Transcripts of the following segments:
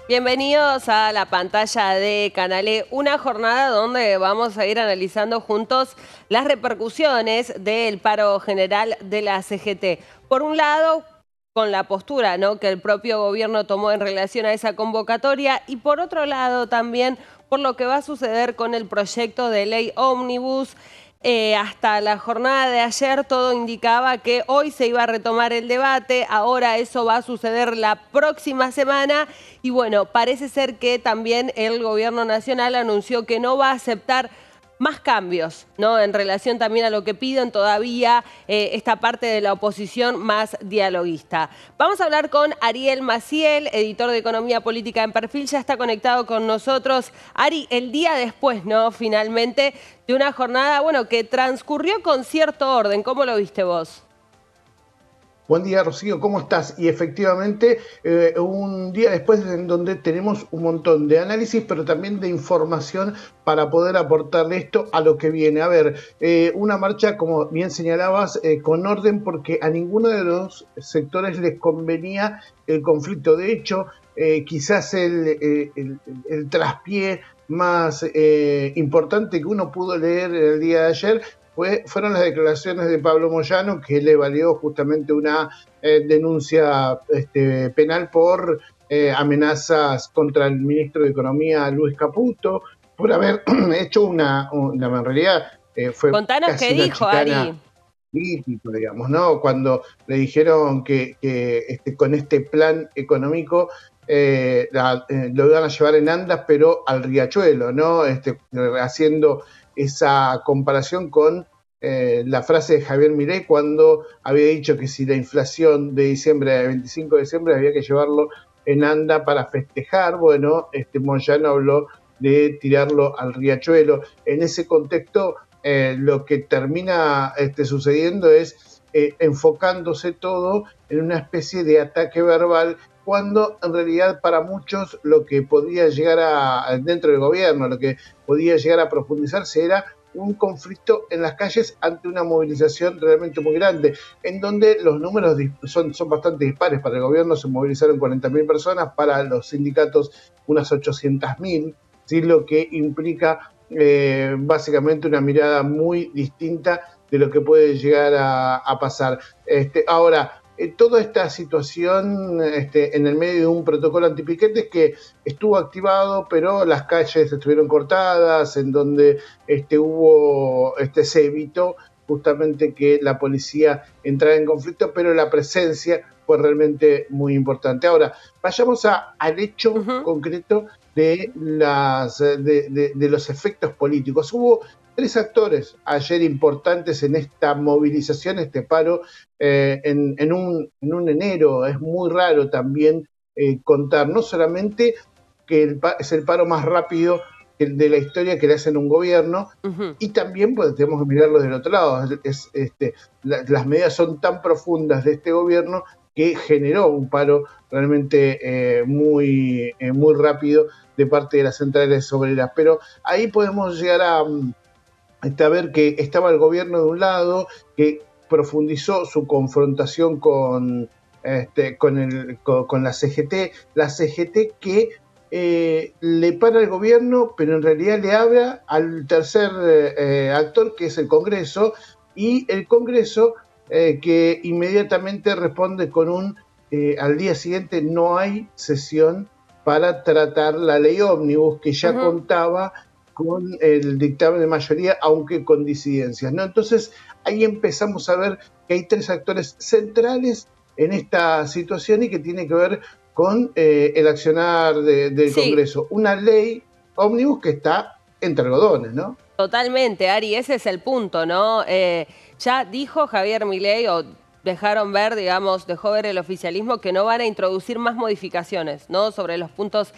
Bienvenidos a la pantalla de Canal E, una jornada donde vamos a ir analizando juntos las repercusiones del paro general de la CGT. Por un lado, con la postura, ¿no?, que el propio gobierno tomó en relación a esa convocatoria, y por otro lado también por lo que va a suceder con el proyecto de ley ómnibus. Hasta la jornada de ayer todo indicaba que hoy se iba a retomar el debate, ahora eso va a suceder la próxima semana y bueno, parece ser que también el gobierno nacional anunció que no va a aceptar más cambios, ¿no?, en relación también a lo que piden todavía esta parte de la oposición más dialoguista. Vamos a hablar con Ariel Maciel, editor de Economía Política en Perfil, ya está conectado con nosotros. Ari, el día después, ¿no?, finalmente, de una jornada, bueno, que transcurrió con cierto orden. ¿Cómo lo viste vos? Buen día, Rocío, ¿cómo estás? Y efectivamente, un día después en donde tenemos un montón de análisis, pero también de información para poder aportarle esto a lo que viene. A ver, una marcha, como bien señalabas, con orden, porque a ninguno de los sectores les convenía el conflicto. De hecho, quizás el traspié más importante que uno pudo leer el día de ayer fueron las declaraciones de Pablo Moyano, que le valió justamente una denuncia penal por amenazas contra el ministro de Economía, Luis Caputo, por haber hecho en realidad fue Contanos qué casi una dijo, Ari. chicana político, digamos, ¿no? Cuando le dijeron que con este plan económico lo iban a llevar en andas, pero al riachuelo, ¿no? Haciendo esa comparación con la frase de Javier Milei cuando había dicho que si la inflación de diciembre, del 25 de diciembre, había que llevarlo en anda para festejar. Bueno, Moyano habló de tirarlo al riachuelo. En ese contexto, lo que termina sucediendo es enfocándose todo en una especie de ataque verbal, cuando en realidad para muchos lo que podía llegar dentro del gobierno, lo que podía llegar a profundizarse era un conflicto en las calles ante una movilización realmente muy grande, en donde los números son bastante dispares. Para el gobierno se movilizaron 40.000 personas, para los sindicatos unas 800.000, ¿sí? Lo que implica básicamente una mirada muy distinta de lo que puede llegar a pasar. Ahora, toda esta situación en el medio de un protocolo antipiquetes que estuvo activado, pero las calles estuvieron cortadas, en donde se evitó justamente que la policía entrara en conflicto, pero la presencia fue realmente muy importante. Ahora, vayamos al hecho concreto de los efectos políticos. Hubo 3 actores ayer importantes en esta movilización, este paro, en un enero. Es muy raro también contar, no solamente que es el paro más rápido de la historia que le hacen un gobierno, y también pues, tenemos que mirarlo del otro lado. Las medidas son tan profundas de este gobierno que generó un paro realmente muy rápido de parte de las centrales obreras. Pero ahí podemos llegar a ver que estaba el gobierno de un lado, que profundizó su confrontación con la CGT que le para al gobierno, pero en realidad le habla al tercer actor, que es el Congreso, y el Congreso que inmediatamente responde con al día siguiente no hay sesión para tratar la ley ómnibus, que ya contaba con el dictamen de mayoría, aunque con disidencias, ¿no? Entonces, ahí empezamos a ver que hay 3 actores centrales en esta situación y que tiene que ver con el accionar del Congreso. Una ley ómnibus que está entre algodones, ¿no? Totalmente, Ari, ese es el punto, ¿no? Ya dijo Javier Milei, o dejaron ver, digamos, dejó ver el oficialismo, que no van a introducir más modificaciones, ¿no?, sobre los puntos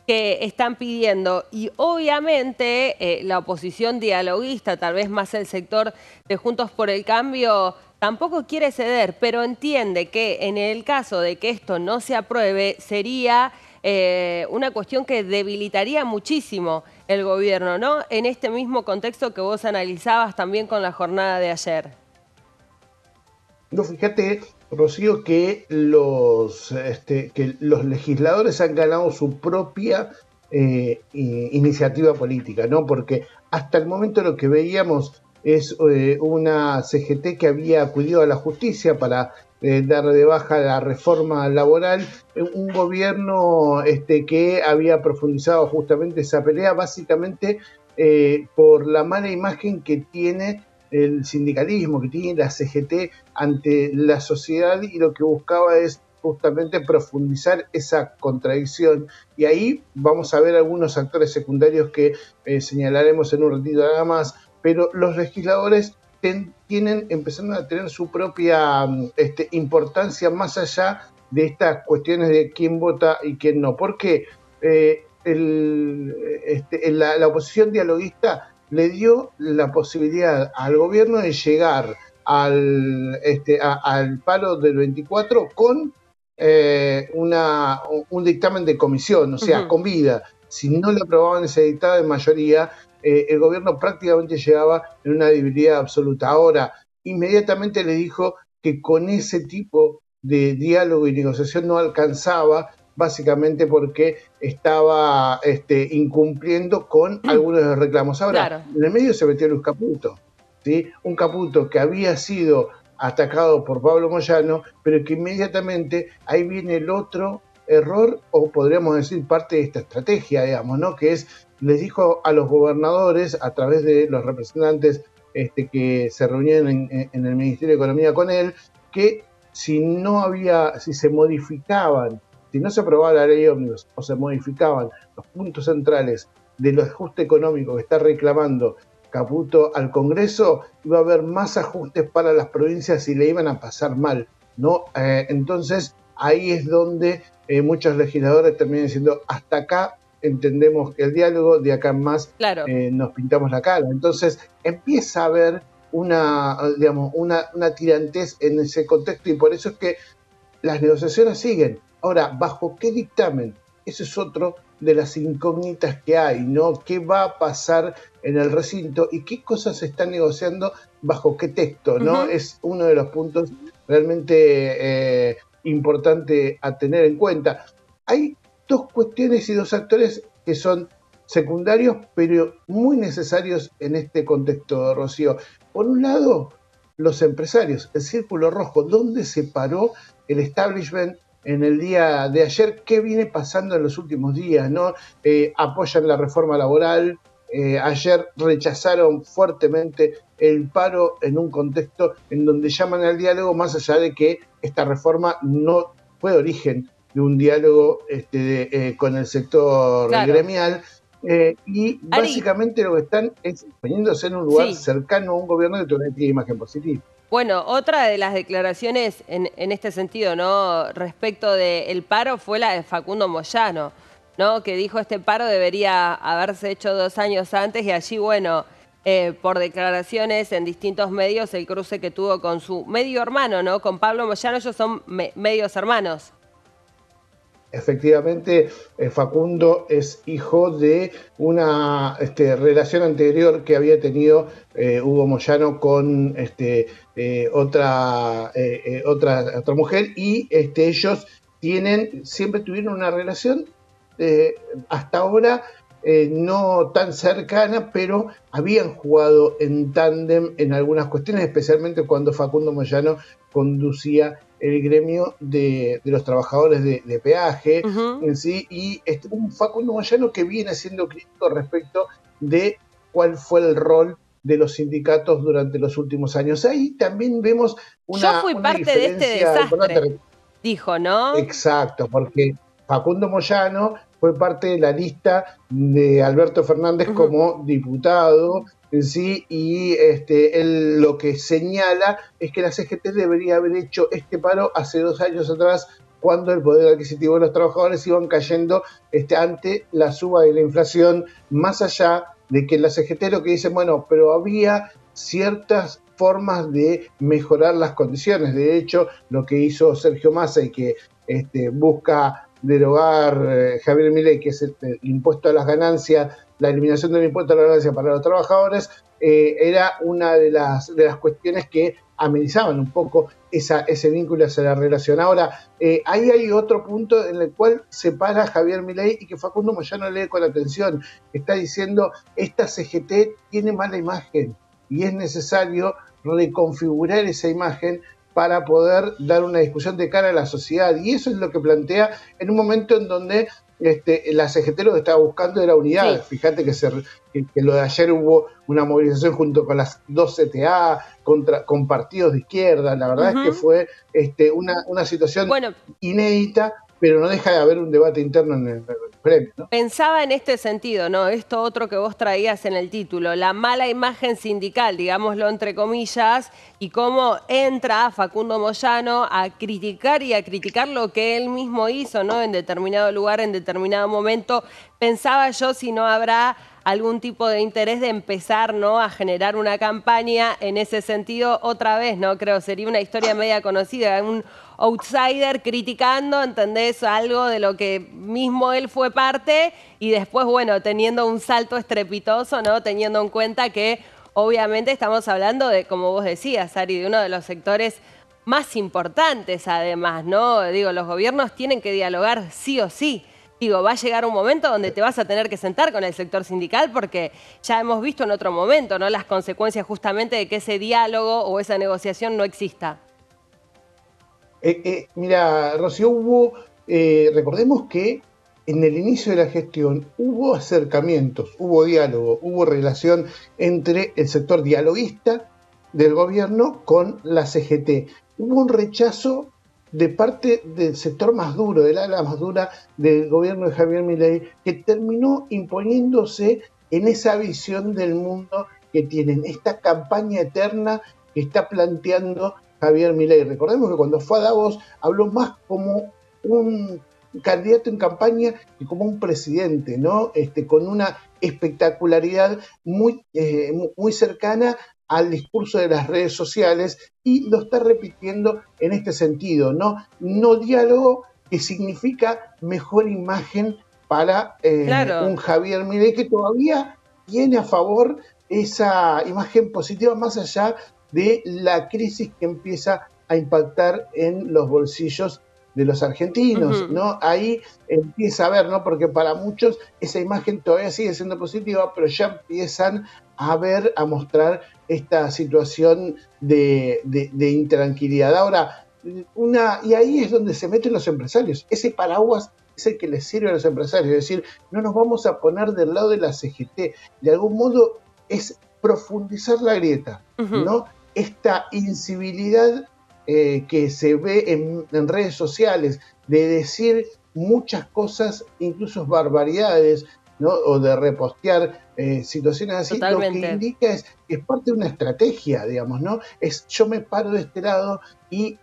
que están pidiendo. Y obviamente la oposición dialoguista, tal vez más el sector de Juntos por el Cambio, tampoco quiere ceder, pero entiende que en el caso de que esto no se apruebe, sería una cuestión que debilitaría muchísimo el gobierno, ¿no?, en este mismo contexto que vos analizabas también con la jornada de ayer. No, fíjate, Rocío, que los legisladores han ganado su propia iniciativa política, ¿no? Porque hasta el momento lo que veíamos es una CGT que había acudido a la justicia para dar de baja la reforma laboral, un gobierno que había profundizado justamente esa pelea, básicamente por la mala imagen que tiene el sindicalismo, que tiene la CGT ante la sociedad, y lo que buscaba es justamente profundizar esa contradicción. Y ahí vamos a ver algunos actores secundarios que señalaremos en un ratito nada más, pero los legisladores empezando a tener su propia importancia más allá de estas cuestiones de quién vota y quién no. Porque la oposición dialoguista le dio la posibilidad al gobierno de llegar al paro del 24 con un dictamen de comisión, o sea, con vida. Si no le aprobaban ese dictado de mayoría, el gobierno prácticamente llegaba en una debilidad absoluta. Ahora, inmediatamente le dijo que con ese tipo de diálogo y negociación no alcanzaba, básicamente porque estaba incumpliendo con algunos de los reclamos. Ahora, claro, en el medio se metió Luis Caputo, ¿sí? Un Caputo que había sido atacado por Pablo Moyano, pero que inmediatamente ahí viene el otro error, o podríamos decir parte de esta estrategia, digamos, ¿no? Que es, les dijo a los gobernadores, a través de los representantes que se reunían en el Ministerio de Economía con él, que si se modificaban, si no se aprobaba la ley ómnibus o se modificaban los puntos centrales del ajuste económico que está reclamando Caputo al Congreso, iba a haber más ajustes para las provincias y le iban a pasar mal, ¿no? Entonces, ahí es donde muchos legisladores terminan diciendo, hasta acá entendemos que el diálogo, de acá en más claro, nos pintamos la cara. Entonces, empieza a haber una tirantez en ese contexto, y por eso es que las negociaciones siguen. Ahora, ¿bajo qué dictamen? Eso es otro de las incógnitas que hay, ¿no? ¿Qué va a pasar en el recinto y qué cosas se están negociando bajo qué texto, ¿no? Es uno de los puntos realmente importante a tener en cuenta. Hay dos cuestiones y dos actores que son secundarios, pero muy necesarios en este contexto, Rocío. Por un lado, los empresarios, el círculo rojo, ¿dónde se paró el establishment en el día de ayer? ¿Qué viene pasando en los últimos días, ¿no? Apoyan la reforma laboral, ayer rechazaron fuertemente el paro en un contexto en donde llaman al diálogo, más allá de que esta reforma no fue de origen de un diálogo con el sector gremial. Y básicamente lo que están es poniéndose en un lugar cercano a un gobierno que todavía tiene imagen positiva. Bueno, otra de las declaraciones en este sentido, ¿no?, respecto del paro fue la de Facundo Moyano, ¿no?, que dijo este paro debería haberse hecho 2 años antes, y allí, bueno, por declaraciones en distintos medios, el cruce que tuvo con su medio hermano, ¿no?, con Pablo Moyano. Ellos son medios hermanos. Efectivamente, Facundo es hijo de una relación anterior que había tenido Hugo Moyano con otra mujer, y ellos siempre tuvieron una relación hasta ahora no tan cercana, pero habían jugado en tándem en algunas cuestiones, especialmente cuando Facundo Moyano conducía el gremio de los trabajadores de peaje, ¿sí? Y un Facundo Moyano que viene siendo crítico respecto de cuál fue el rol de los sindicatos durante los últimos años. Ahí también vemos Yo fui parte de este desastre, dijo, ¿no? Exacto, porque Facundo Moyano fue parte de la lista de Alberto Fernández como diputado, ¿sí? Y él lo que señala es que la CGT debería haber hecho este paro hace 2 años atrás, cuando el poder adquisitivo de los trabajadores iban cayendo ante la suba de la inflación, más allá de que la CGT lo que dice, bueno, pero había ciertas formas de mejorar las condiciones. De hecho, lo que hizo Sergio Massa y que busca derogar Javier Milei, que es el impuesto a las ganancias, la eliminación del impuesto a las ganancias para los trabajadores, era una de las cuestiones que amenizaban un poco ese vínculo, esa relación. Ahora, ahí hay otro punto en el cual se para Javier Milei y que Facundo Moyano lee con atención. Está diciendo, esta CGT tiene mala imagen y es necesario reconfigurar esa imagen para poder dar una discusión de cara a la sociedad. Y eso es lo que plantea en un momento en donde la CGT lo que estaba buscando era unidad. Sí. Fíjate que lo de ayer hubo una movilización junto con las dos CTA, con partidos de izquierda. La verdad es que fue una situación inédita, pero no deja de haber un debate interno en el gremio, ¿no? Pensaba en este sentido, ¿no? Esto otro que vos traías en el título, la mala imagen sindical, digámoslo entre comillas, y cómo entra Facundo Moyano a criticar y a criticar lo que él mismo hizo, ¿no? En determinado lugar, en determinado momento. Pensaba yo si no habrá algún tipo de interés de empezar, ¿no?, a generar una campaña en ese sentido otra vez, ¿no? Creo sería una historia media conocida, un outsider criticando, ¿entendés?, algo de lo que mismo él fue parte y después, bueno, teniendo un salto estrepitoso, ¿no?, teniendo en cuenta que obviamente estamos hablando de, como vos decías, Ari, de uno de los sectores más importantes además, ¿no? Digo, los gobiernos tienen que dialogar sí o sí. Digo, va a llegar un momento donde te vas a tener que sentar con el sector sindical porque ya hemos visto en otro momento, ¿no?, las consecuencias justamente de que ese diálogo o esa negociación no exista. Mira, Rocío, recordemos que en el inicio de la gestión hubo acercamientos, hubo diálogo, hubo relación entre el sector dialoguista del gobierno con la CGT. Hubo un rechazo de parte del sector más duro, del ala más dura del gobierno de Javier Milei, que terminó imponiéndose en esa visión del mundo que tienen, esta campaña eterna que está planteando Javier Milei. Recordemos que cuando fue a Davos habló más como un candidato en campaña que como un presidente, ¿no? Con una espectacularidad muy cercana al discurso de las redes sociales, y lo está repitiendo en este sentido, ¿no? No diálogo, que significa mejor imagen para un Javier Milei que todavía tiene a favor esa imagen positiva más allá de la crisis que empieza a impactar en los bolsillos de los argentinos, ¿no? Ahí empieza a ver, ¿no? Porque para muchos esa imagen todavía sigue siendo positiva, pero ya empiezan a ver, a mostrar esta situación de intranquilidad. Ahora, y ahí es donde se meten los empresarios. Ese paraguas es el que les sirve a los empresarios. Es decir, no nos vamos a poner del lado de la CGT. De algún modo es profundizar la grieta, ¿no? Esta incivilidad que se ve en redes sociales, de decir muchas cosas, incluso barbaridades, ¿no? O de repostear situaciones así. Totalmente. Lo que indica es que es parte de una estrategia, digamos, ¿no? Es yo me paro de este lado y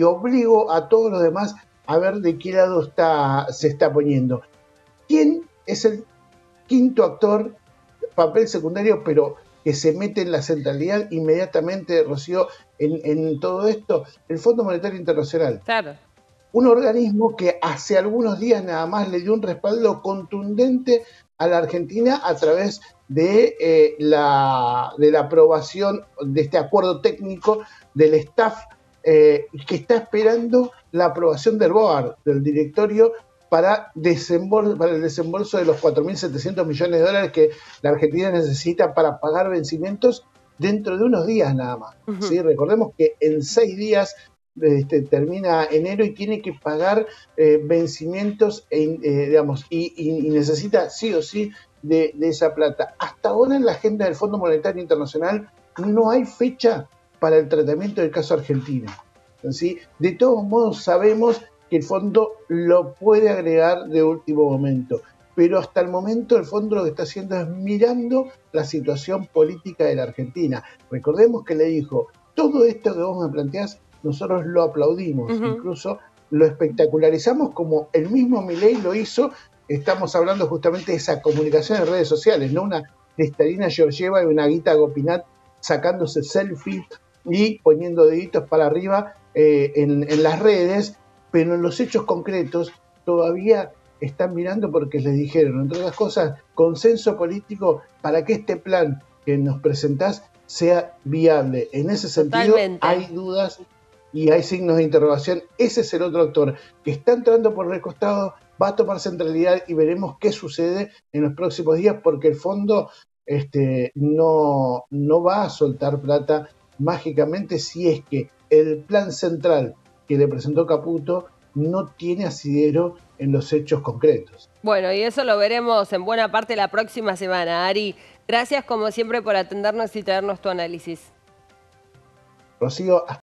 obligo a todos los demás a ver de qué lado se está poniendo. ¿Quién es el quinto actor, papel secundario, pero que se mete en la centralidad inmediatamente, Rocío, en todo esto? El Fondo Monetario Internacional. Claro. Un organismo que hace algunos días nada más le dio un respaldo contundente a la Argentina a través de la aprobación de este acuerdo técnico del staff, que está esperando la aprobación del BOAR, del directorio, para el desembolso de los 4.700 millones de dólares que la Argentina necesita para pagar vencimientos dentro de unos días nada más. ¿Sí? Recordemos que en 6 días termina enero y tiene que pagar vencimientos, digamos, y necesita sí o sí de esa plata. Hasta ahora en la agenda del Fondo Monetario Internacional no hay fecha para el tratamiento del caso Argentina, ¿sí? De todos modos sabemos que el fondo lo puede agregar de último momento, pero hasta el momento el fondo lo que está haciendo es mirando la situación política de la Argentina. Recordemos que le dijo, todo esto que vos me planteás, nosotros lo aplaudimos, incluso lo espectacularizamos como el mismo Milei lo hizo. Estamos hablando justamente de esa comunicación en redes sociales, no una Cristalina Georgieva y una Guita Gopinath sacándose selfies y poniendo deditos para arriba en las redes, pero en los hechos concretos todavía están mirando porque les dijeron, entre otras cosas, consenso político para que este plan que nos presentás sea viable. En ese sentido, Totalmente. hay dudas y hay signos de interrogación. Ese es el otro actor que está entrando por el costado, va a tomar centralidad y veremos qué sucede en los próximos días, porque el fondo no va a soltar plata mágicamente si es que el plan central que le presentó Caputo no tiene asidero en los hechos concretos. Bueno, y eso lo veremos en buena parte la próxima semana. Ari, gracias como siempre por atendernos y traernos tu análisis. Rocío,